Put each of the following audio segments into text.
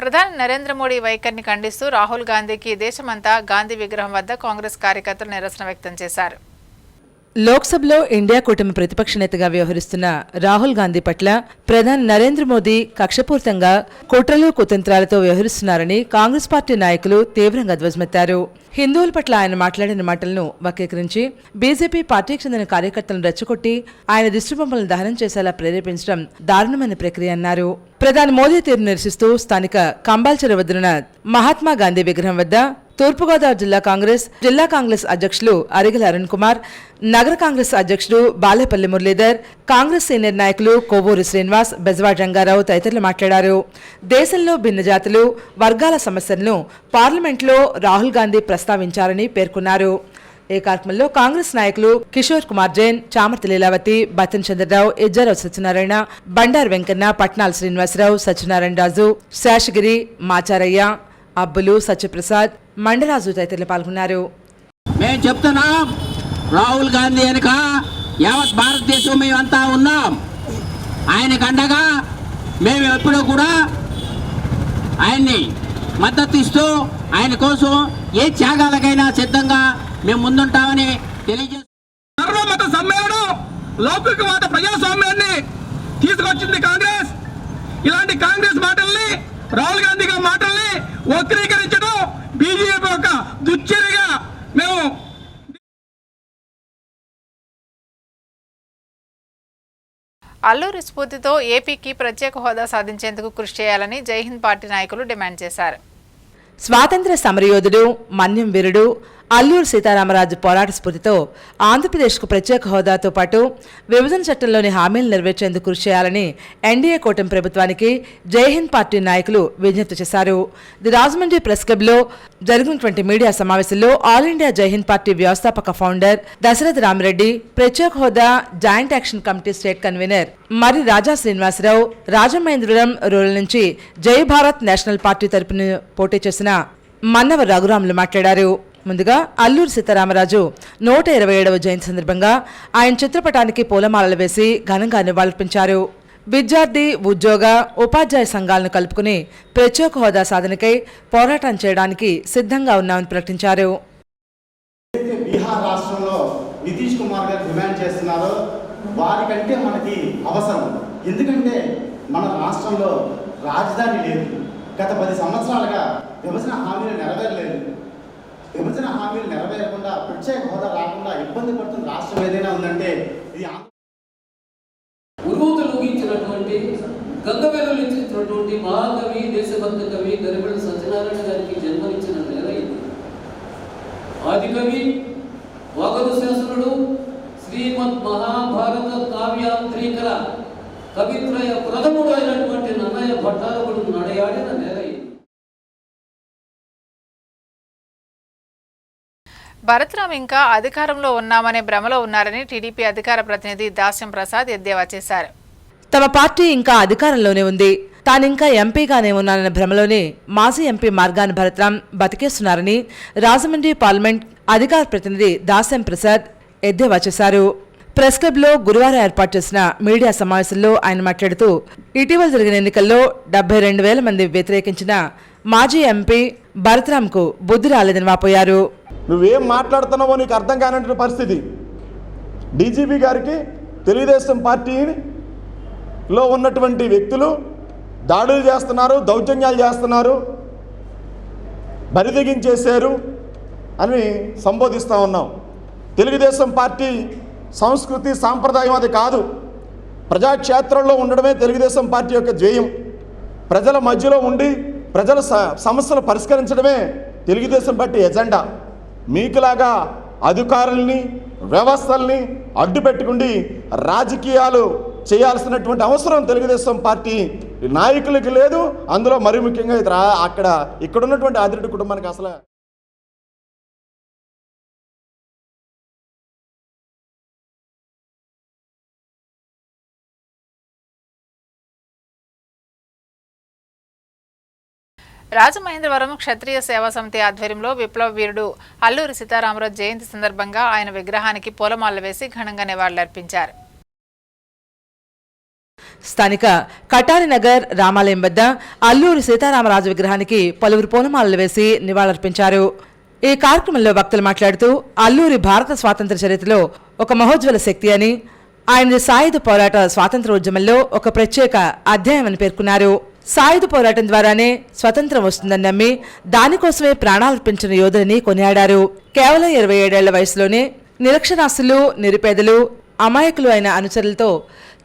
ప్రధాని నరేంద్ర మోడీ వైఖరిని ఖండిస్తూ రాహుల్ గాంధీకి దేశమంతా గాంధీ విగ్రహం వద్ద కాంగ్రెస్ కార్యకర్తలు నిరసన వ్యక్తం చేశారు. లోక్సభలో ఇండియా కూటమి ప్రతిపక్ష నేతగా వ్యవహరిస్తున్న రాహుల్ గాంధీ పట్ల ప్రధాని నరేంద్ర మోదీ కక్షపూరితంగా కుట్రలు కుతంత్రాలతో వ్యవహరిస్తున్నారని కాంగ్రెస్ పార్టీ నాయకులు తీవ్రంగా ధ్వజమెత్తారు. హిందువుల పట్ల ఆయన మాట్లాడిన మాటలను వక్రీకరించి బీజేపీ పార్టీకి చెందిన కార్యకర్తలను రెచ్చగొట్టి ఆయన దిష్టిబొమ్మలను దహనం చేసేలా ప్రేరేపించడం దారుణమైన ప్రక్రియ అన్నారు. ప్రధాని మోదీ తీరును నిరసిస్తూ స్థానిక కంబాల్చెర వద్దనున్న మహాత్మా గాంధీ విగ్రహం వద్ద తూర్పుగోదావరి జిల్లా కాంగ్రెస్ అధ్యక్షులు అరిగల అరుణ్ కుమార్, నగర కాంగ్రెస్ అధ్యక్షుడు బాలేపల్లి మురళీధర్, కాంగ్రెస్ సీనియర్ నాయకులు కోవూరు శ్రీనివాస్, బెజవాడ రంగారావు తదితరులు మాట్లాడారు. దేశంలో భిన్న జాతులు, వర్గాల సమస్యలను పార్లమెంట్లో రాహుల్ గాంధీ ప్రస్తావించారని పేర్కొన్నారు. ఈ కార్యక్రమంలో కాంగ్రెస్ నాయకులు కిషోర్ కుమార్ జైన్, చామర్తి లీలావతి, బత్తన్ చంద్రరావు, ఇజ్జారావు సత్యనారాయణ, బండారు వెంకన్న, పట్నాల శ్రీనివాసరావు, సత్యనారాయణ రాజు, శేషగిరి, మాచారయ్య, అబ్బులు, సత్యప్రసాద్, మండరాజు తదితరులు పాల్గొన్నారు. మేము చెప్తున్నాం, రాహుల్ గాంధీ వెనుక యావత్ భారతదేశం మేమంతా ఉన్నాం. ఆయనకు అండగా మేము ఎప్పుడూ కూడా ఆయన్ని మద్దతు ఇస్తూ ఆయన కోసం ఏ త్యాగాలకైనా సిద్ధంగా మేము ముందుంటామని తెలియజేస్తున్నాం. సర్వమత సమ్మేళనం, లౌకికవాద ప్రజాస్వామ్యాన్ని తీసుకొచ్చింది కాంగ్రెస్. ఇలాంటి కాంగ్రెస్ మాటల్ని, రాహుల్ గాంధీ గారి మాటల్ని వక్రీకరించడం బీజేపీ యొక్క దుశ్చర్యగా మేము అల్లూరి స్ఫూర్తితో ఏపీకి ప్రత్యేక హోదా సాధించేందుకు కృషి చేయాలని జైహింద్ పార్టీ నాయకులు డిమాండ్ చేశారు. స్వాతంత్ర సమరయోధుడు, మన్యం వీరుడు అల్లూరి సీతారామరాజు పోరాట స్ఫూర్తితో ఆంధ్రప్రదేశ్కు ప్రత్యేక హోదాతో పాటు విభజన చట్టంలోని హామీలు నెరవేర్చేందుకు కృషి చేయాలని ఎన్డీఏ కూటమి ప్రభుత్వానికి జైహింద్ పార్టీ నాయకులు విజ్ఞప్తి చేశారు. ది రాజమండ్రి ప్రెస్ క్లబ్లో జరిగినటువంటి మీడియా సమావేశంలో ఆల్ ఇండియా జైహింద్ పార్టీ వ్యవస్థాపక ఫౌండర్ దశరథ రామిరెడ్డి, ప్రత్యేక హోదా joint action committee state convener మరి రాజా శ్రీనివాసరావు, రాజమహేంద్రవరం రూరల్ నుంచి జై భారత్ నేషనల్ పార్టీ తరపున పోటీ చేసిన మన్నవ రఘురాములు మాట్లాడారు. ముందుగా అల్లూరి సీతారామరాజు 127వ జయంతి సందర్భంగా ఆయన చిత్రపటానికి పూలమాలలు వేసి ఘనంగా నివాళులర్పించారు. విద్యార్థి, ఉద్యోగ, ఉపాధ్యాయ సంఘాలను కలుపుకుని ప్రత్యేక హోదా సాధనకై పోరాటం చేయడానికి సిద్ధంగా ఉన్నామని ప్రకటించారు. బీహార్ రాష్ట్రంలో నితీష్ కుమార్ గారు డిమాండ్ చేస్తున్నారో వారికంటే మనకి అవసరం. ఎందుకంటే మన రాష్ట్రంలో రాజధాని లేదు. గత 10 సంవత్సరాలుగా విభజన హామీలు నెరవేరలేదు. విభజన హామీలు నెరవేరకుండా ప్రత్యేక హోదా రాకుండా ఇబ్బంది పడుతున్న రాష్ట్రం ఏదైనా ఉందంటే ఇది ఉరుమూతలూగించినటువంటి గంగవెల్లులించినటువంటి మహాకవి, దేశభక్త కవి గరిబెళ్ల సత్యనారాయణ గారికి జన్మనిచ్చిన నేల ఇది. ఆదికవి, వాగరు శాసనుడు, శ్రీమద్ మహాభారత కావ్యాంత్రీకర కవిత్రయ ప్రథముడు అయినటువంటి నన్నయ్య భట్టారకుడు నడయాడిన నేల ఇది. భరత్రామ్ ఇంకా అధికారంలో ఉన్నామనే భ్రమలో ఉన్నారని టీడీపీ అధికార ప్రతినిధి దాస్యం ప్రసాద్ ఎద్దేవా చేశారు. తమ పార్టీ ఇంకా అధికారంలోనే ఉంది, తానింకా ఎంపీగానే ఉన్నానన్న భ్రమలోనే మాజీ ఎంపీ మార్గాన్ భరత్రామ్ బతికేస్తున్నారని రాజమండ్రి పార్లమెంట్ అధికార ప్రతినిధి దాస్యం ప్రసాద్ ఎద్దేవా చేశారు. ప్రెస్ క్లబ్లో గురువారం ఏర్పాటు చేసిన మీడియా సమావేశంలో ఆయన మాట్లాడుతూ ఇటీవల జరిగిన ఎన్నికల్లో 72,000 మంది వ్యతిరేకించిన మాజీ ఎంపీ భరత్రామ్కు బుద్ధి రాలేదని వాపోయారు. నువ్వేం మాట్లాడుతున్నావో నీకు అర్థం కానటువంటి పరిస్థితి. డీజీపీ గారికి తెలుగుదేశం పార్టీలో ఉన్నటువంటి వ్యక్తులు దాడులు చేస్తున్నారు, దౌర్జన్యాలు చేస్తున్నారు, బరిదెగించేశారు అని సంబోధిస్తూ ఉన్నాం. తెలుగుదేశం పార్టీ సంస్కృతి సాంప్రదాయం అది కాదు. ప్రజాక్షేత్రంలో ఉండడమే తెలుగుదేశం పార్టీ యొక్క ధ్యేయం. ప్రజల మధ్యలో ఉండి ప్రజల సమస్యలు పరిష్కరించడమే తెలుగుదేశం పార్టీ ఎజెండా. మీకులాగా అధికారుల్ని, వ్యవస్థల్ని అడ్డు పెట్టుకుండి రాజకీయాలు చేయాల్సినటువంటి అవసరం తెలుగుదేశం పార్టీ నాయకులకి లేదు. అందులో మరి ముఖ్యంగా ఇక్కడ ఉన్నటువంటి ఆదిరెడ్డి కుటుంబానికి అసలు రాజమహేంద్రవరం క్షత్రియ సేవా సమితి ఆధ్వర్యంలో విప్లవ వీరుడు అల్లూరి సీతారామరాజు జయంతి సందర్భంగా ఆయన విగ్రహానికి పూలమాలలు వేసి ఘనంగా నివాళులర్పించారు. స్థానిక కటారి నగర్ రామాలయం వద్ద అల్లూరి సీతారామరాజు విగ్రహానికి పలువురు పూలమాలలు వేసి నివాళులర్పించారు. ఈ కార్యక్రమంలో వక్తలు మాట్లాడుతూ అల్లూరి భారత స్వాతంత్ర చరిత్రలో ఒక మహోజ్వల శక్తి అని, ఆయన సాయుధ పోరాట స్వాతంత్ర ఉద్యమంలో ఒక ప్రత్యేక అధ్యాయమని పేర్కొన్నారు. సాయుధ పోరాటం ద్వారానే స్వతంత్రం వస్తుందని నమ్మి దానికోసమే ప్రాణాలర్పించిన యోధులని కొనియాడారు. కేవలం 27 ఏళ్ల వయసులోనే నిరక్షరాస్యులు, నిరుపేదలు, అమాయకులు అయిన అనుచరులతో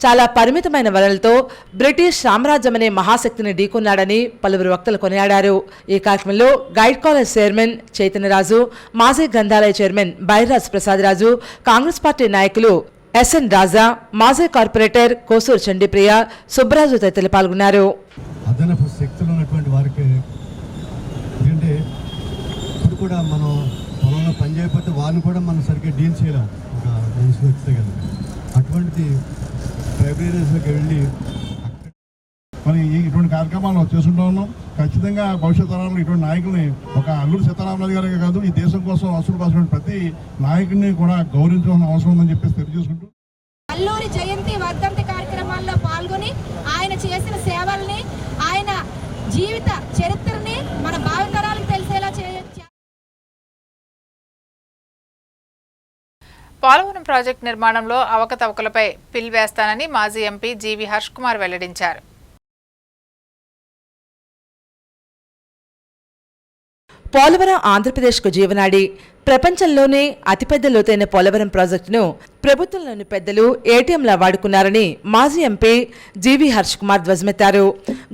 చాలా పరిమితమైన వనరులతో బ్రిటిష్ సామ్రాజ్యం అనే మహాశక్తిని ఢీకొన్నాడని పలువురు వక్తలు కొనియాడారు. ఈ కార్యక్రమంలో గైడ్ కాలేజ్ చైర్మన్ చైతన్యరాజు, మాజీ గ్రంథాలయ చైర్మన్ బైరాజ్ ప్రసాద్ రాజు, కాంగ్రెస్ పార్టీ నాయకులు ఎస్ఎన్ రాజా, మాజీ కార్పొరేటర్ కోసూరు చండీప్రియ, సుబ్బరాజు తదితరులు పాల్గొన్నారు. అదనపు శక్తులు ఉన్నటువంటి వారికి ఎందుకంటే ఇప్పుడు కూడా మనం పొలంలో పని చేయకపోతే వారిని కూడా మనం సరిగ్గా డీల్ చేయలేం, ఒక మనిషి వస్తే కదా. అటువంటిది లైబ్రరీస్లోకి వెళ్ళి మనం ఇటువంటి కార్యక్రమాలు చేసుకుంటూ ఉన్నాం. ఖచ్చితంగా భవిష్యత్ తరాల్లో ఇటువంటి నాయకుల్ని, ఒక అల్లూరి సీతారామరాజు గారే కాదు, ఈ దేశం కోసం అసలు కోసం ప్రతి నాయకుడిని కూడా గౌరవించాల్సిన అవసరం ఉందని చెప్పేసి తెలియజేసుకుంటూ, అల్లూరి జయంతి వర్ధంతి కార్యక్రమాల్లో పాల్గొని ఆయన చేసిన సేవల్ని, ఆయన జీవిత చరిత్రని మన భావితరాలకు తెలిసేలా చేయొచ్చు. పోలవరం ప్రాజెక్టు నిర్మాణంలో అవకతవకలపై పిల్ వేస్తానని మాజీ ఎంపీ జీవీ హర్ష్ కుమార్ వెల్లడించారు. పోలవరం ఆంధ్రప్రదేశ్కు జీవనాడి. ప్రపంచంలోనే అతిపెద్ద లోతైన పోలవరం ప్రాజెక్టును ప్రభుత్వంలోని పెద్దలు ఏటీఎంలా వాడుకున్నారని మాజీ ఎంపీ జీవీ హర్ష్ కుమార్ ధ్వజమెత్తారు.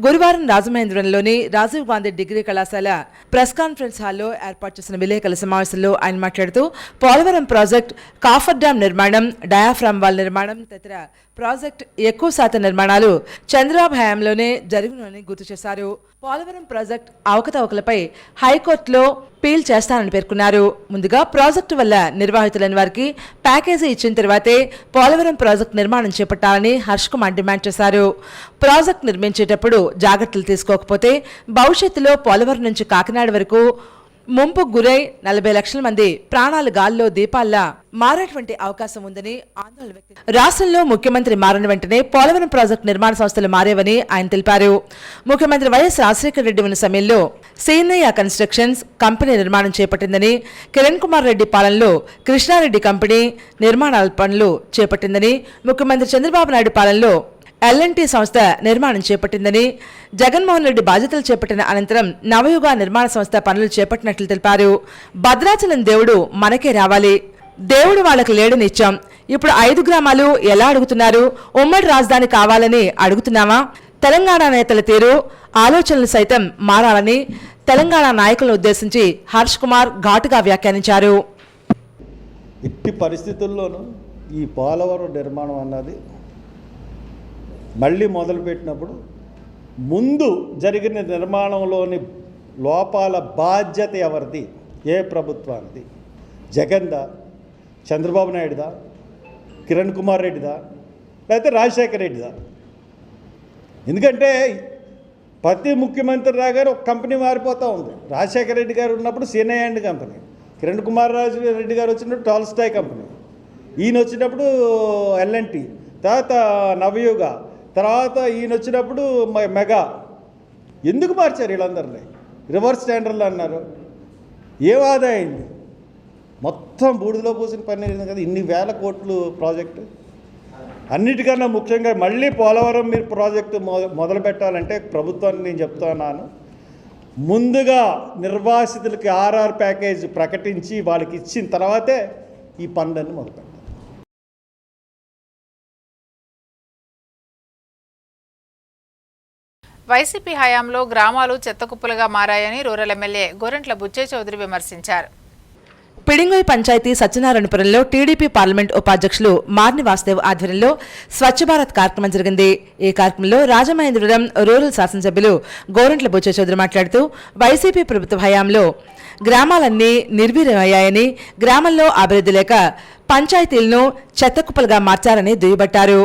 గురువారం రాజమహేంద్రంలోని రాజీవ్ గాంధీ డిగ్రీ కళాశాల ప్రెస్ కాన్ఫరెన్స్ హాల్లో ఏర్పాటు చేసిన విలేకరుల సమావేశంలో ఆయన మాట్లాడుతూ పోలవరం ప్రాజెక్టు, కాఫర్ డ్యాం నిర్మాణం, డయాఫ్రామ్ వాల్ నిర్మాణం తదితర ప్రాజెక్టు ఎక్కువ శాతం నిర్మాణాలు చంద్రబాబు హయాంలోనే జరిగినని గుర్తు చేశారు. పోలవరం ప్రాజెక్టు అవకతవకలపై హైకోర్టులో పీల్ చేస్తానని పేర్కొన్నారు. ముందుగా ప్రాజెక్టు వల్ల నిర్వాహితులైన వారికి ప్యాకేజీ ఇచ్చిన తర్వాతే పోలవరం ప్రాజెక్టు నిర్మాణం చేపట్టాలని హర్ష్ కుమార్ డిమాండ్ చేశారు. ప్రాజెక్టు నిర్మించేటప్పుడు జాగ్రత్తలు తీసుకోకపోతే భవిష్యత్తులో పోలవరం నుంచి కాకినాడ వరకు ముంపుకు గురై 40 లక్షల మంది ప్రాణాలు గాల్లో దీపాల్లా మారేటువంటి అవకాశం ఉందని ఆందోళన వ్యక్తం. రాష్ట్రంలో ముఖ్యమంత్రి మారిన వెంటనే పోలవరం ప్రాజెక్టు నిర్మాణ సంస్థలు మారేవని ఆయన తెలిపారు. ముఖ్యమంత్రి వైఎస్ రాజశేఖర రెడ్డి ఉన్న సమయంలో సీనయ్య కన్స్ట్రక్షన్స్ కంపెనీ నిర్మాణం చేపట్టిందని, కిరణ్ కుమార్ రెడ్డి పాలనలో కృష్ణారెడ్డి కంపెనీ నిర్మాణాల పనులు చేపట్టిందని, ముఖ్యమంత్రి చంద్రబాబు నాయుడు పాలనలో L&T సంస్థ నిర్మాణం చేపట్టిందని, జగన్మోహన్ రెడ్డి బాధ్యతలు చేపట్టిన అనంతరం నవయుగ నిర్మాణ సంస్థ పనులు చేపట్టినట్లు తెలిపారు. భద్రాచలం దేవుడు మనకే రావాలి, దేవుడు వాళ్ళకి లేడని ఇచ్చాం, ఇప్పుడు 5 గ్రామాలు ఎలా అడుగుతున్నారు, ఉమ్మడి రాజధాని కావాలని అడుగుతున్నామా? తెలంగాణ నేతల తీరు, ఆలోచనలు సైతం మారాలని తెలంగాణ నాయకులను ఉద్దేశించి హర్ష్ కుమార్ ఘాటుగా వ్యాఖ్యానించారు. ఇట్టి పరిస్థితుల్లోనూ ఈ పోలవరం నిర్మాణం అన్నది మళ్ళీ మొదలుపెట్టినప్పుడు ముందు జరిగిన నిర్మాణంలోని లోపాల బాధ్యత ఎవరిది? ఏ ప్రభుత్వానిది? జగన్దా, చంద్రబాబు నాయుడుదా, కిరణ్ కుమార్ రెడ్డిదా, లేకపోతే రాజశేఖర రెడ్డిదా? ఎందుకంటే ప్రతి ముఖ్యమంత్రి రాగానే ఒక కంపెనీ మారిపోతూ ఉంది. రాజశేఖర రెడ్డి గారు ఉన్నప్పుడు సీనయ్య అండ్ కంపెనీ, కిరణ్ కుమార్ రెడ్డి గారు వచ్చినప్పుడు టాల్స్టాయ్ కంపెనీ, ఈయన వచ్చినప్పుడు L&T, తర్వాత నవయుగ, తర్వాత ఈయన వచ్చినప్పుడు మెగా. ఎందుకు మార్చారు వీళ్ళందరినీ? రివర్స్ టెండర్లు అన్నారు. ఏం ఆదాయం అయింది? మొత్తం బూడిదలో పోసిన పని కదా. ఇన్ని వేల కోట్లు ప్రాజెక్టు. అన్నిటికన్నా ముఖ్యంగా మళ్ళీ పోలవరం మీరు ప్రాజెక్టు మొదలు పెట్టాలంటే ప్రభుత్వాన్ని నేను చెప్తున్నాను, ముందుగా నిర్వాసితులకి RR ప్యాకేజ్ ప్రకటించి వాళ్ళకి ఇచ్చిన తర్వాతే ఈ పనులన్నీ మొదలుపెట్టాలి. వైసీపీ హయాంలో గ్రామాలు చెత్తకుప్పలుగా మారాయని రూరల్ ఎమ్మెల్యే గోరంట్ల బుచ్చయ్య చౌదరి విమర్శించారు. పిడింగోయ్ పంచాయతీ సత్యనారాయణపురంలో టీడీపీ పార్లమెంట్ ఉపాధ్యక్షులు మార్ని వాసుదేవ్ ఆధ్వర్యంలో స్వచ్ఛ భారత్ కార్యక్రమం జరిగింది. ఈ కార్యక్రమంలో రాజమహేంద్రవరం రూరల్ శాసనసభ్యులు గోరంట్ల బుచ్చయ్య చౌదరి మాట్లాడుతూ వైసీపీ ప్రభుత్వ హయాంలో గ్రామాలన్నీ నిర్వీర్యమయ్యాయని, గ్రామంలో అభివృద్ధి లేక పంచాయతీలను చెత్తకుప్పలుగా మార్చారని దుయ్యబట్టారు.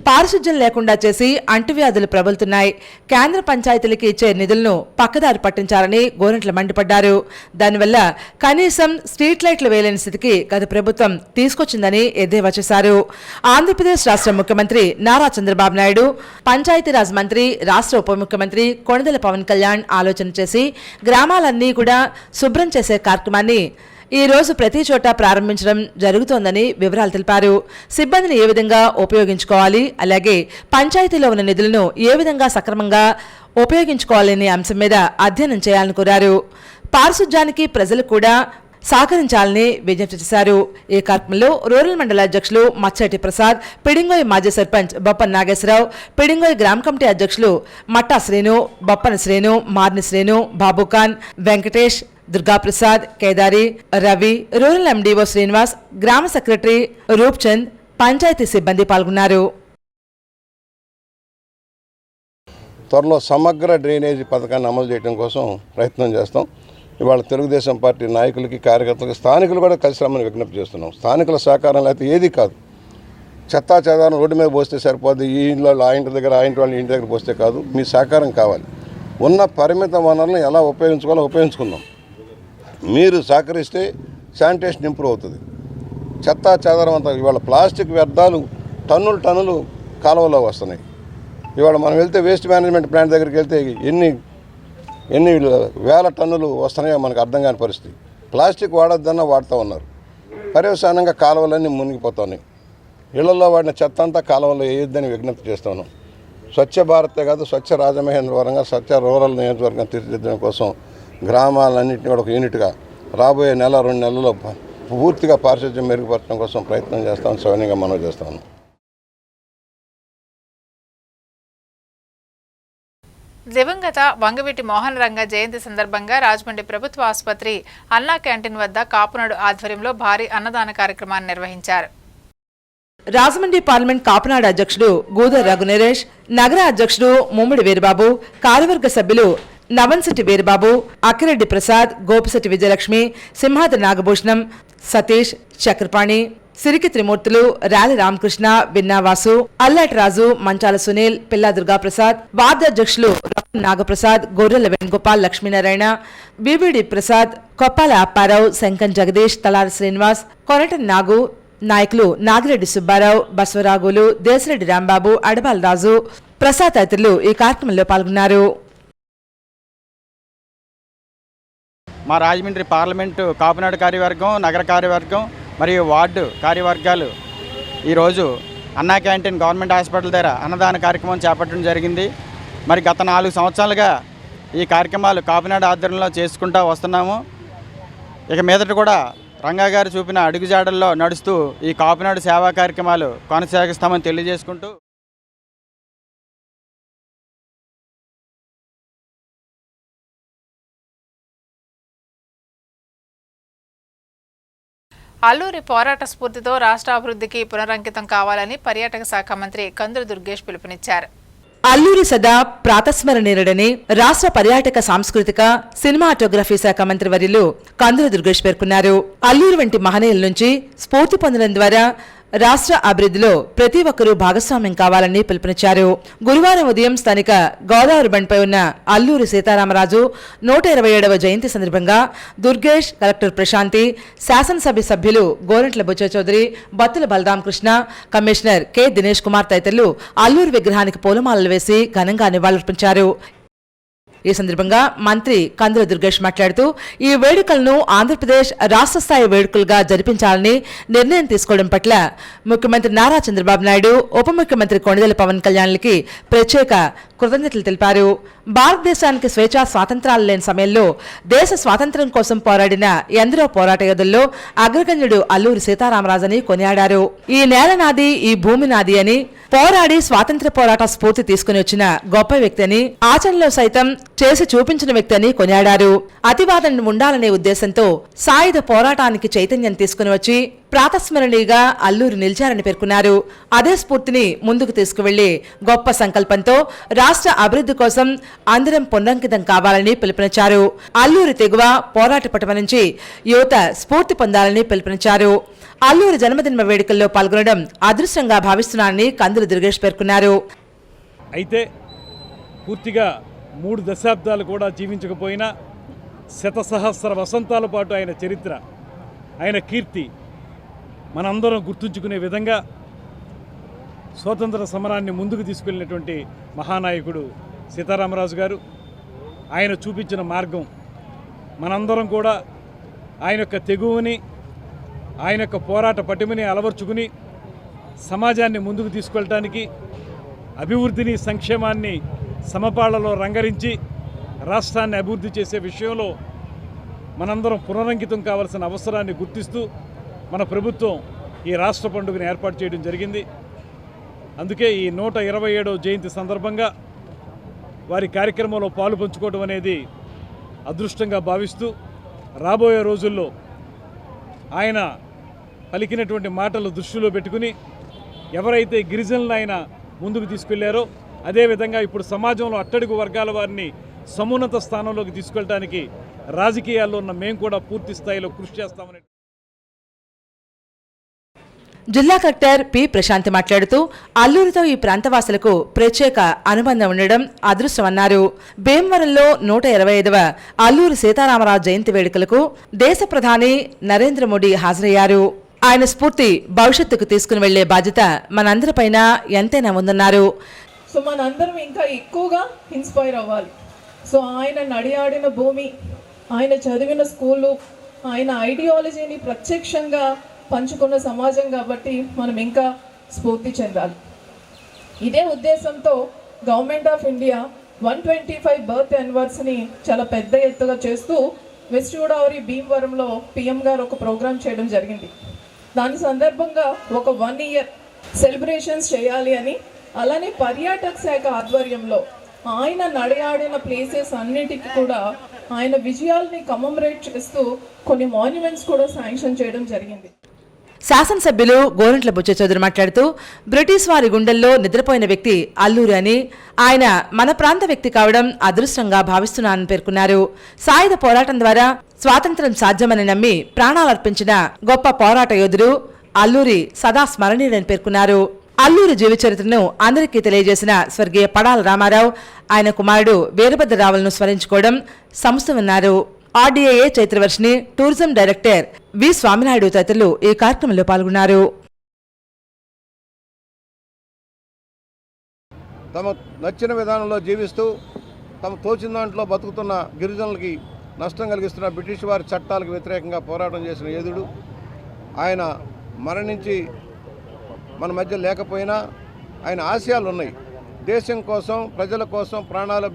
పారిశుధ్యం లేకుండా చేసి అంటువ్యాధులు ప్రబలుతున్నాయి. కేంద్ర పంచాయతీలకు ఇచ్చే నిధులను పక్కదారి పట్టించాలని గోరంట్ల మండిపడ్డారు. దానివల్ల కనీసం స్ట్రీట్ లైట్లు వేయలేని స్థితికి గత ప్రభుత్వం తీసుకొచ్చిందని ఎద్దేవా చేశారు. ఆంధ్రప్రదేశ్ రాష్ట్ర ముఖ్యమంత్రి నారా చంద్రబాబు నాయుడు, పంచాయతీరాజ్ మంత్రి, రాష్ట్ర ఉప ముఖ్యమంత్రి కొణిదెల పవన్ కళ్యాణ్ ఆలోచన చేసి గ్రామాలన్నీ కూడా శుభ్రం చేసే కార్యక్రమాన్ని ఈ రోజు ప్రతి చోట ప్రారంభించడం జరుగుతోందని వివరాలు తెలిపారు. సిబ్బందిని ఏ విధంగా ఉపయోగించుకోవాలి, అలాగే పంచాయతీలో ఉన్న నిధులను ఏ విధంగా సక్రమంగా ఉపయోగించుకోవాలనే అంశం మీద అధ్యయనం చేయాలని కోరారు. పారిశుధ్యానికి ప్రజలు కూడా సహకరించాలని విజ్ఞప్తి చేశారు. ఈ కార్యక్రమంలో రూరల్ మండల అధ్యక్షులు మచ్చటి ప్రసాద్, పిడింగోయ్ మాజీ సర్పంచ్ బొప్పన నాగేశ్వరరావు, పిడింగోయ్ గ్రామ కమిటీ అధ్యక్షులు మట్టా శ్రీను, బొప్పన శ్రీను, మార్ని శ్రీను, బాబుఖాన్, వెంకటేష్, దుర్గాప్రసాద్, కేదారి, రవి, రూరల్ ఎండీఓ శ్రీనివాస్, గ్రామ సెక్రటరీ రూప్చంద్, పంచాయతీ సిబ్బంది పాల్గొన్నారు. త్వరలో సమగ్ర డ్రైనేజీ పథకాన్ని అమలు చేయడం కోసం ప్రయత్నం చేస్తాం. ఇవాళ తెలుగుదేశం పార్టీ నాయకులకి, కార్యకర్తలకి, స్థానికులు కూడా కలిసి రమ్మని విజ్ఞప్తి చేస్తున్నాం. స్థానికుల సహకారం లేకపోతే ఏది కాదు. చెత్తా చెదారం రోడ్డు మీద పోస్తే సరిపోద్ది, ఈ ఇంట్లో ఆ ఇంటి దగ్గర, ఆ ఇంటి వాళ్ళ ఇంటి దగ్గర పోస్తే కాదు. మీ సహకారం కావాలి. ఉన్న పరిమిత వనరులను ఎలా ఉపయోగించుకోవాలో ఉపయోగించుకుందాం. మీరు సహకరిస్తే శానిటేషన్ ఇంప్రూవ్ అవుతుంది. చెత్తా చెదారం అంతా ఇవాళ ప్లాస్టిక్ వ్యర్థాలు టన్నులు కాలువలో వస్తున్నాయి. ఇవాళ మనం వెళ్తే వేస్ట్ మేనేజ్మెంట్ ప్లాంట్ దగ్గరికి వెళ్తే ఎన్ని వేల టన్నులు వస్తున్నాయో మనకు అర్థం కాని పరిస్థితి. ప్లాస్టిక్ వాడొద్దన్నా వాడుతూ ఉన్నారు. పర్యవసానంగా కాలువలన్నీ మునిగిపోతున్నాయి. ఇళ్లలో వాడిన చెత్త అంతా కాలువలో వేయొద్దని విజ్ఞప్తి చేస్తాను. స్వచ్ఛ భారతే కాదు, స్వచ్ఛ రాజమహేంద్రవరంగా, స్వచ్ఛ రూరల్ నియోజకవర్గం తీర్చిదిద్దడం కోసం గ్రామాలన్నింటినీ కూడా ఒక యూనిట్గా రాబోయే 1-2 నెలల్లో పూర్తిగా పారిశుధ్యం మెరుగుపరచడం కోసం ప్రయత్నం చేస్తాను. సవినీయంగా మనవి చేస్తాను. దివంగత వంగవీటి మోహన్ రంగ జయంతి సందర్భంగా రాజమండ్రి ప్రభుత్వ ఆసుపత్రి అన్నా క్యాంటీన్ వద్ద కాపునాడు ఆధ్వర్యంలో భారీ అన్నదాన కార్యక్రమాన్ని నిర్వహించారు. రాజమండ్రి పార్లమెంట్ కాపునాడు అధ్యక్షుడు గూదర్ రఘునరేష్, నగర అధ్యక్షుడు ముమ్మిడి వీరబాబు, కార్యవర్గ సభ్యులు నవన్శెట్టి వీరబాబు, అక్కిరెడ్డి ప్రసాద్, గోపిశెట్టి విజయలక్ష్మి, సింహాద్రి నాగభూషణం, సతీష్, చక్రపాణి, సిరికి త్రిమూర్తులు, ర్యాలి రామకృష్ణ, విన్నావాసు, అల్లాటి రాజు, మంచాల సునీల్, పిల్లా దుర్గాప్రసాద్, వార్డు అధ్యక్షులు నాగప్రసాద్, గొర్రెల వేణుగోపాల్, లక్ష్మీనారాయణ, బీబీడి ప్రసాద్, కొప్పాల అప్పారావు, శంకన్ జగదీష్, తలారి శ్రీనివాస్, కొరటన్ నాగు, నాయకులు నాగిరెడ్డి సుబ్బారావు, బసవరాగులు, దేశరెడ్డి రాంబాబు, అడబాల రాజు, ప్రసాద్ తదితరులు ఈ కార్యక్రమంలో పాల్గొన్నారు. మా రాజమండ్రి పార్లమెంటు కాపునాడు కార్యవర్గం, నగర కార్యవర్గం మరియు వార్డు కార్యవర్గాలు ఈరోజు అన్నా క్యాంటీన్ గవర్నమెంట్ హాస్పిటల్ దగ్గర అన్నదాన కార్యక్రమం చేపట్టడం జరిగింది. మరి గత 4 సంవత్సరాలుగా ఈ కార్యక్రమాలు కాపునాడు ఆధ్వర్యంలో చేసుకుంటూ వస్తున్నాము. ఇక మీదట కూడా రంగా గారు చూపిన అడుగుజాడల్లో నడుస్తూ ఈ కాపునాడు సేవా కార్యక్రమాలు కొనసాగిస్తామని తెలియజేసుకుంటూ అల్లూరి పోరాట స్ఫూర్తితో రాష్ట్ర అభివృద్ధికి పునరంకితం కావాలని పర్యాటక శాఖ మంత్రి కందుల దుర్గేష్ పిలుపునిచ్చారు. అల్లూరి సదా ప్రాతస్మరణీయుడని రాష్ట్ర పర్యాటక సాంస్కృతిక సినిమాటోగ్రఫీ శాఖ మంత్రి వర్యులు కందుల దుర్గేష్ పేర్కొన్నారు. అల్లూరి వంటి మహనీయుల నుంచి స్ఫూర్తి పొందడం ద్వారా రాష్ట్ర అభివృద్ధిలో ప్రతి ఒక్కరూ భాగస్వామ్యం కావాలని పిలుపునిచ్చారు. గురువారం ఉదయం స్థానిక గోదావరి బండ్పై ఉన్న అల్లూరి సీతారామరాజు 127వ జయంతి సందర్భంగా దుర్గేష్, కలెక్టర్ ప్రశాంతి, శాసనసభ సభ్యులు గోరంట్ల బుచ్చ చౌదరి, బత్తుల బలరామకృష్ణ, కమిషనర్ కె దినేష్ కుమార్ తదితరులు అల్లూరి విగ్రహానికి పూలమాలలు వేసి ఘనంగా నివాళులర్పించారు. ఈ సందర్భంగా మంత్రి కందుల దుర్గేష్ మాట్లాడుతూ ఈ వేడుకలను ఆంధ్రప్రదేశ్ రాష్ట్ర స్థాయి వేడుకలుగా జరిపించాలని నిర్ణయం తీసుకోవడం పట్ల ముఖ్యమంత్రి నారా చంద్రబాబు నాయుడు, ఉప ముఖ్యమంత్రి కొణిదెల పవన్ కళ్యాణ్లకి ప్రత్యేక కృతజ్ఞతలు తెలిపారు. భారతదేశానికి స్వేచ్ఛా స్వాతంత్రాలు లేని సమయంలో దేశ స్వాతంత్ర్యం కోసం పోరాడిన ఎందరో పోరాట యోధుల్లో అగ్రగణ్యుడు అల్లూరి సీతారామరాజని కొనియాడారు. ఈ నేల నాది, ఈ భూమి నాది అని పోరాడి స్వాతంత్ర్య పోరాట స్ఫూర్తి తీసుకుని వచ్చిన గొప్ప వ్యక్తి అని, ఆచరణలో సైతం చేసి చూపించిన వ్యక్తి అని కొనియాడారు. అతివాదం ఉండాలనే ఉద్దేశంతో సాయుధ పోరాటానికి చైతన్యం తీసుకుని వచ్చి ప్రాతస్మరణీయంగా అల్లూరి నిలిచారని పేర్కొన్నారు. అదే స్ఫూర్తిని ముందుకు తీసుకువెళ్లి గొప్ప సంకల్పంతో రాష్ట్ర అభివృద్ధి కోసం అందరం పునరంకితం కావాలని పిలుపునిచ్చారు. అల్లూరి తెగువ పోరాట పటమ నుంచి యువత స్ఫూర్తి పొందాలని పిలుపునిచ్చారు. అల్లూరి జన్మదిన వేడుకల్లో పాల్గొనడం అదృష్టంగా భావిస్తున్నానని కందుల దుర్గేష్ పేర్కొన్నారు. అయితే పూర్తిగా 3 దశాబ్దాలు కూడా జీవించకపోయినా శతసహస్ర వసంతాల పాటు ఆయన చరిత్ర, ఆయన కీర్తి మనందరం గుర్తుంచుకునే విధంగా స్వాతంత్ర సమరాన్ని ముందుకు తీసుకెళ్ళినటువంటి మహానాయకుడు సీతారామరాజు గారు. ఆయన చూపించిన మార్గం మనందరం కూడా ఆయన యొక్క తెగువని, ఆయన యొక్క పోరాట పటిమని అలవర్చుకుని సమాజాన్ని ముందుకు తీసుకెళ్ళటానికి, అభివృద్ధిని సంక్షేమాన్ని సమపాళ్లలో రంగరించి రాష్ట్రాన్ని అభివృద్ధి చేసే విషయంలో మనందరం పునరంకితం కావాల్సిన అవసరాన్ని గుర్తిస్తూ మన ప్రభుత్వం ఈ రాష్ట్ర పండుగను ఏర్పాటు చేయడం జరిగింది. అందుకే ఈ 127వ జయంతి సందర్భంగా వారి కార్యక్రమంలో పాలు పంచుకోవడం అనేది అదృష్టంగా భావిస్తూ రాబోయే రోజుల్లో ఆయన పలికినటువంటి మాటలు దృష్టిలో పెట్టుకుని ఎవరైతే గిరిజనులను ఆయన ముందుకు తీసుకెళ్లారో అదేవిధంగా ఇప్పుడు సమాజంలో అట్టడుగు వర్గాల వారిని సమున్నత స్థానంలోకి తీసుకెళ్ళడానికి రాజకీయాల్లో ఉన్న మేము కూడా పూర్తి స్థాయిలో కృషి చేస్తామని జిల్లా కలెక్టర్ పి ప్రశాంత్ మాట్లాడుతూ అల్లూరితో ఈ ప్రాంతవాసులకు ప్రత్యేక అనుబంధం ఉండడం అదృష్టమన్నారు. భీమవరంలో 125వ అల్లూరి సీతారామరాజు జయంతి వేడుకలకు దేశ ప్రధాని నరేంద్ర మోడీ హాజరయ్యారు. ఆయన స్ఫూర్తి భవిష్యత్తుకు తీసుకుని వెళ్లే బాధ్యత మనందరిపైన ఎంతైనా ఉందన్నారు. సో మనందరం ఇంకా ఎక్కువగా ఇన్స్పైర్ అవ్వాలి. సో ఆయన నడియాడిన భూమి, ఆయన చదివిన స్కూలు, ఆయన ఐడియాలజీని ప్రత్యక్షంగా పంచుకున్న సమాజం కాబట్టి మనం ఇంకా స్ఫూర్తి చెందాలి. ఇదే ఉద్దేశంతో గవర్నమెంట్ ఆఫ్ ఇండియా 125 బర్త్ యానివర్సరీని చాలా పెద్ద ఎత్తుగా చేస్తూ వెస్ట్ గోదావరి భీమవరంలో పిఎం గారు ఒక ప్రోగ్రాం చేయడం జరిగింది. దాని సందర్భంగా ఒక 1 ఇయర్ సెలబ్రేషన్స్ చేయాలి అని, అలానే పర్యాటక శాఖ ఆధ్వర్యంలో ఆయన నడియాడిన ప్లేసెస్ అన్నిటికీ కూడా ఆయన విజయాల్ని కమమరేట్ చేస్తూ కొన్ని మాన్యుమెంట్స్ కూడా శాంక్షన్ చేయడం జరిగింది. శాసనసభ్యులు గోరంట్ల బుచ్చ చౌదరి మాట్లాడుతూ బ్రిటిష్ వారి గుండెల్లో నిద్రపోయిన వ్యక్తి అల్లూరి అని, ఆయన మన ప్రాంత వ్యక్తి కావడం అదృష్టంగా భావిస్తున్నానని పేర్కొన్నారు. సాయుధ పోరాటం ద్వారా స్వాతంత్ర్యం సాధ్యమని నమ్మి ప్రాణాలర్పించిన గొప్ప పోరాట యోధుడు అల్లూరి సదా స్మరణీయుడని పేర్కొన్నారు. అల్లూరి జీవిత చరిత్రను అందరికీ తెలియజేసిన స్వర్గీయ పడాల రామారావు, ఆయన కుమారుడు వీరభద్రరావులను స్మరించుకోవడం సంస్థమన్నారు. ఆర్డీఏఏ చైత్రవర్షిని టూరిజం డైరెక్టర్ వి స్వామినాయుడు తదితరులు ఈ కార్యక్రమంలో పాల్గొన్నారు. తమ నచ్చిన విధానంలో జీవిస్తూ తమ తోచిన దాంట్లో బతుకుతున్న గిరిజనులకి నష్టం కలిగిస్తున్న బ్రిటిష్ వారి చట్టాలకు వ్యతిరేకంగా పోరాటం చేసిన యోధుడు. ఆయన మరణించి మన మధ్య లేకపోయినా ఆయన ఆశయాలు ఉన్నాయి. దేశం కోసం, ప్రజల కోసం ప్రాణాలు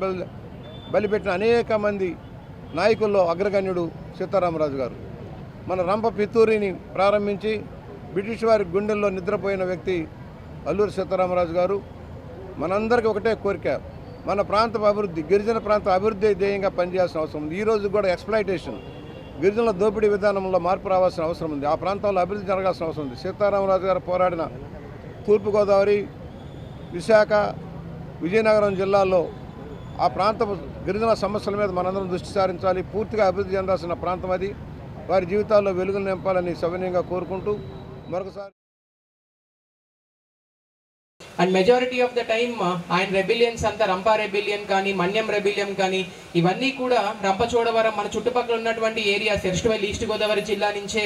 బలిపెట్టిన అనేక మంది నాయకుల్లో అగ్రగణ్యుడు సీతారామరాజు గారు. మన రంప పిత్తూరిని ప్రారంభించి బ్రిటిష్ వారి గుండెల్లో నిద్రపోయిన వ్యక్తి అల్లూరి సీతారామరాజు గారు. మనందరికీ ఒకటే కోరిక, మన ప్రాంత అభివృద్ధి, గిరిజన ప్రాంత అభివృద్ధి ధ్యేయంగా పనిచేయాల్సిన అవసరం ఉంది. ఈరోజు కూడా ఎక్స్ప్లాయిటేషన్, గిరిజనుల దోపిడీ విధానంలో మార్పు రావాల్సిన అవసరం ఉంది. ఆ ప్రాంతంలో అభివృద్ధి జరగాల్సిన అవసరం ఉంది. సీతారామరాజు గారు పోరాడిన తూర్పుగోదావరి, విశాఖ, విజయనగరం జిల్లాల్లో ఆ ప్రాంత గిరిజన సమస్యల మీద మనందరం దృష్టి సారించాలి. పూర్తిగా అభివృద్ధి చెందాల్సిన ప్రాంతం అది. వారి జీవితాల్లో వెలుగులు నింపాలని సవినయంగా కోరుకుంటూ మరొకసారి and majority of the time ఆయన రెబిలియన్స్ అంతా రంపా రెబిలియన్ కానీ, మన్యం రెబిలియన్ కానీ, ఇవన్నీ కూడా రంపచోడవరం మన చుట్టుపక్కల ఉన్నటువంటి ఏరియా ఎస్టువైల్ ఈస్ట్ గోదావరి జిల్లా నుంచే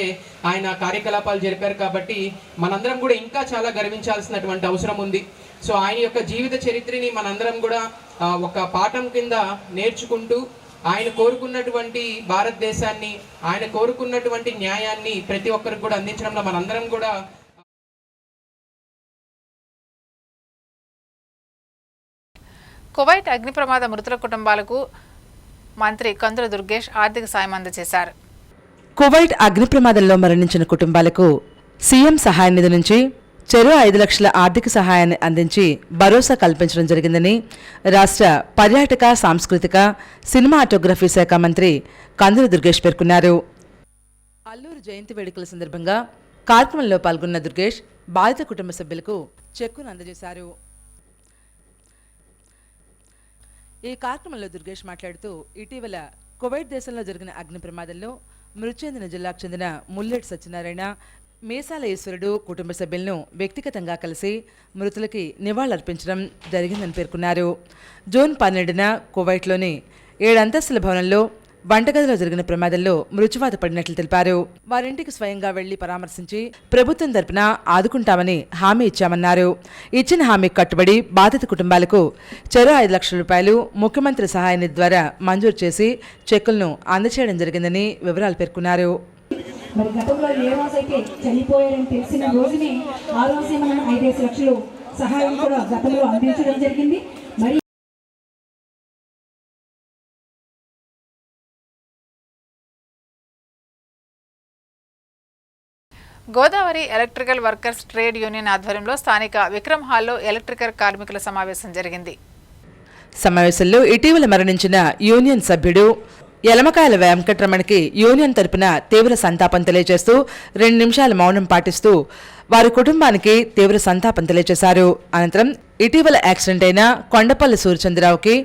ఆయన కార్యకలాపాలు జరిపారు. కాబట్టి మనందరం కూడా ఇంకా చాలా గర్వించాల్సినటువంటి అవసరం ఉంది. సో ఆయన యొక్క జీవిత చరిత్రని మనందరం కూడా ఒక పాఠం కింద నేర్చుకుంటూ ఆయన కోరుకున్నటువంటి భారతదేశాన్ని, ఆయన కోరుకున్నటువంటి న్యాయాన్ని ప్రతి ఒక్కరికి కూడా అందించడంలో మనందరం కూడా కువైట్ అగ్ని ప్రమాద మృతుల కుటుంబాలకు మంత్రి కందుల దుర్గేష్ ఆర్థిక సాయం అందజేశారు. కువైట్ అగ్ని ప్రమాదంలో మరణించిన కుటుంబాలకు సీఎం సహాయ నిధి నుంచి చెరో 5 లక్షల ఆర్థిక సహాయాన్ని అందించి భరోసా కల్పించడం జరిగిందని రాష్ట్ర పర్యాటక, సాంస్కృతిక, సినిమాటోగ్రఫీ శాఖ మంత్రి కందుల దుర్గేష్ పేర్కొన్నారు. అల్లూరి జయంతి వేడుకల సందర్భంగా కార్యక్రమంలో పాల్గొన్న దుర్గేష్ బాధిత కుటుంబ సభ్యులకు చెక్కును అందజేశారు. ఈ కార్యక్రమంలో దుర్గేష్ మాట్లాడుతూ ఇటీవల కువైట్ దేశంలో జరిగిన అగ్ని ప్రమాదంలో మృతి చెందిన జిల్లాకు చెందిన ముల్లెట్ సత్యనారాయణ, మీసాల ఈశ్వరుడు కుటుంబ సభ్యులను వ్యక్తిగతంగా కలిసి మృతులకి నివాళులర్పించడం జరిగిందని పేర్కొన్నారు. జూన్ 12న కువైట్లోని 7 అంతస్తుల భవనంలో వంటగదిలో జరిగిన ప్రమాదంలో మృత్యువాత పడినట్లు తెలిపారు. వారింటికి స్వయంగా వెళ్లి పరామర్శించి ప్రభుత్వం తరపున ఆదుకుంటామని హామీ ఇచ్చామన్నారు. ఇచ్చిన హామీకి కట్టుబడి బాధిత కుటుంబాలకు చెరో 5 లక్షల రూపాయలు ముఖ్యమంత్రి సహాయ నిధి ద్వారా మంజూరు చేసి చెక్కులను అందజేయడం జరిగిందని వివరాలు పేర్కొన్నారు. మరి గతంలో ఏ రోజైతే చనిపోయారని తెలిసిన రోజునే ఆ రోజే మనం 5 లక్షలు సహాయం కూడా గతంలో అందించడం జరిగింది. మరి Godavari electrical workers trade union ఆధ్వర్యంలో స్థానిక విక్రమ్ హాల్లో ఎలక్ట్రికల్ కార్మికుల సమావేశం జరిగింది. సమావేశంలో ఇటీవల మరణించిన యూనియన్ సభ్యుడు యలమకాయల వెంకటరమణకి యూనియన్ తరపున తీవ్ర సంతాపం తెలియజేస్తూ 2 నిమిషాల మౌనం పాటిస్తూ వారి కుటుంబానికి తీవ్ర సంతాపం తెలియజేశారు. అనంతరం ఇటీవల యాక్సిడెంట్ అయిన కొండపల్లి సూర్యచంద్రరావుకి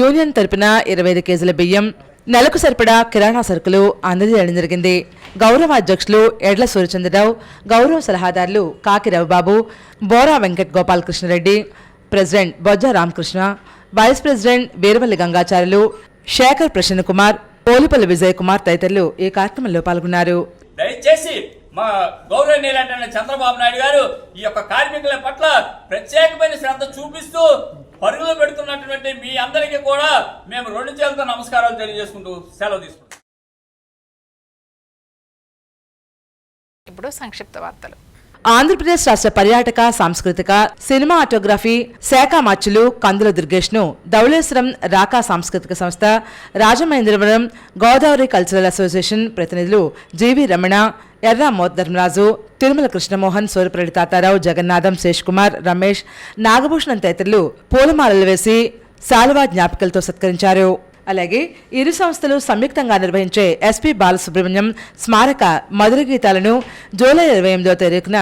యూనియన్ తరపున 25 కేజీల బియ్యం, నెలకు సరిపడా కిరాణా సరుకులు అందజేయడం జరిగింది. గౌరవ అధ్యక్షులు ఎడ్ల సూర్యచంద్రరావు, గౌరవ సలహాదారులు కాకి రవిబాబు, బోరా వెంకట్ గోపాలకృష్ణరెడ్డి, ప్రెసిడెంట్ బొజ్జ రామకృష్ణ, వైస్ ప్రెసిడెంట్ వీరవల్లి గంగాచార్యులు, శేఖర్ ప్రసన్న కుమార్, పోలిపల్లి విజయ్ కుమార్ తదితరులు ఈ కార్యక్రమంలో పాల్గొన్నారు. దయచేసి మా గౌరవనీయులైన చంద్రబాబు నాయుడు గారు ఈ యొక్క కార్మికుల పట్ల ప్రత్యేకమైన శ్రద్ధ చూపిస్తూ పరుగులు పెడుతున్నటువంటి మీ అందరికీ కూడా మేము 2 చేతులతో నమస్కారాలు తెలియజేసుకుంటూ సెలవు తీసుకుంటాం. ఇప్పుడు సంక్షిప్త వార్తలు. ఆంధ్రప్రదేశ్ రాష్ట్ర పర్యాటక, సాంస్కృతిక, సినిమాటోగ్రఫీ శాఖ మార్చులు కందుల దుర్గేష్ను ధవళేశ్వరం రాకా సాంస్కృతిక సంస్థ, రాజమహేంద్రవరం గోదావరి కల్చరల్ అసోసియేషన్ ప్రతినిధులు జీవి రమణ, ఎర్రా ధర్మరాజు, తిరుమల కృష్ణమోహన్, సూర్యప్రెడ్డి తాతారావు, జగన్నాథం, శేష్కుమార్, రమేష్, నాగభూషణం తదితరులు పూలమాలలు వేసి శాలువా జ్ఞాపికలతో సత్కరించారు. అలాగే ఇరు సంస్థలు సంయుక్తంగా నిర్వహించే ఎస్పీ బాలసుబ్రహ్మణ్యం స్మారక మధుర గీతాలను జూలై 28వ తారీఖున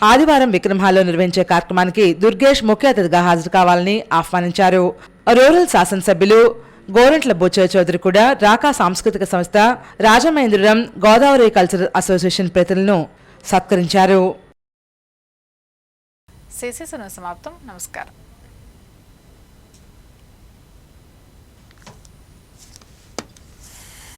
ఆదివారం విక్రమ్ హాల్లో నిర్వహించే కార్యక్రమానికి దుర్గేష్ ముఖ్య అతిథిగా హాజరు కావాలని ఆహ్వానించారు. రూరల్ శాసనసభ్యులు గోరంట్ల బుచ్చయ్య చౌదరి కూడా రాకా సాంస్కృతిక సంస్థ, రాజమహేంద్రవరం గోదావరి కల్చరల్ అసోసియేషన్ ప్రతినిధులను సత్కరించారు. సమాప్తం. నమస్కారం.